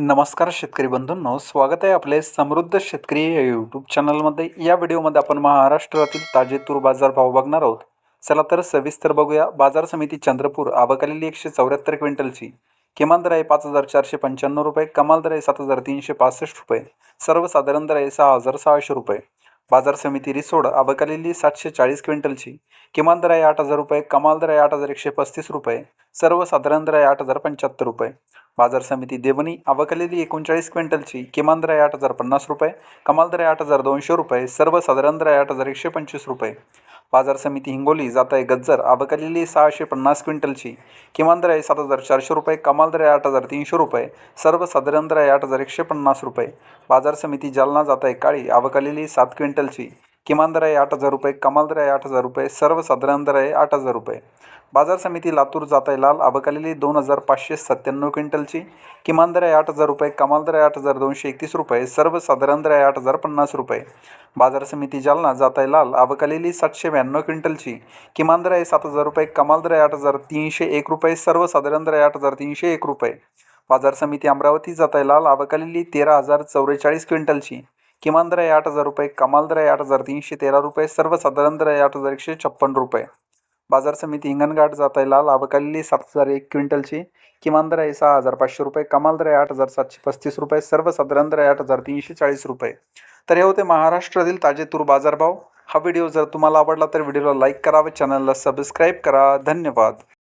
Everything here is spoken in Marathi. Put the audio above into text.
नमस्कार शेतकरी बंधूंनो, स्वागत आहे आपले समृद्ध शेतकरी या यूट्यूब चॅनलमध्ये. या व्हिडिओमध्ये आपण महाराष्ट्रातील ताजे तूर बाजार भाव बघणार आहोत. चला तर सविस्तर बघूया. बाजार समिती चंद्रपूर आवक 174 क्विंटलची. किमान दर आहे 5,495 रुपये, कमाल दर आहे 7,365 रुपये, सर्वसाधारण दर आहे 6,600 रुपये. बाजार समिती रिसोड आवक 740 क्विंटलची. किमान दर आहे 8,000 रुपये, कमाल दर आहे 8,135 रुपये, सर्वसाधारण दर आहे 8,075 रुपये. बाजार समिती देवणी आवक 39 क्विंटलची. किमान दर आहे 8,050 रुपये, कमाल दर आहे 8,200 रुपये, सर्वसाधारण दर आहे 8,125 रुपये. बाजार समिती हिंगोली जात आहे गज्जर आवक 650 क्विंटलची. किमान दर आहे 7,400 रुपये, कमाल दर आहे 8,300 रुपये, सर्वसाधारण दर आहे 8,150 रुपये. बाजार समिती जालना जात आहे काळी आवक 7 क्विंटलची. किमान दर आहे 8,000 रुपये, कमाल दर आहे 8,000 रुपये, सर्वसाधारण दर आहे 8,000 रुपये. बाजार समिती लातूर जात आहे लाल आवक 2,597 क्विंटलची. किमान दर आहे 8,000 रुपये, कमाल दर आहे 8,231 रुपये, सर्वसाधारण दर आहे 8,050 रुपये. बाजार समिती जालना जात आहे लाल आवक 792 क्विंटलची. किमान दर आहे 7,000 रुपये, कमाल दर आहे 8,301 रुपये, सर्वसाधारण दर आहे 8,301 रुपये. बाजार समिती अमरावती जात आहे लाल आवक 13,044 क्विंटलची. किमान दर आहे 8,000 रुपये, कमाल दर आहे 8,313 रुपये, सर्वसाधारण दर आहे 8,156 रुपये. बाजार समिती हिंगणघाट जात आहे लाल आवक 7,001 क्विंटलची. किमान दर आहे 6,500 रुपये, कमाल दर आहे 8,735 रुपये, सर्वसाधारण दर आहे 8,340 रुपये. तर हे होते महाराष्ट्रातील ताजे तूर बाजारभाव. हा व्हिडिओ जर तुम्हाला आवडला तर व्हिडिओला लाईक करा व चॅनलला सबस्क्राईब करा. धन्यवाद.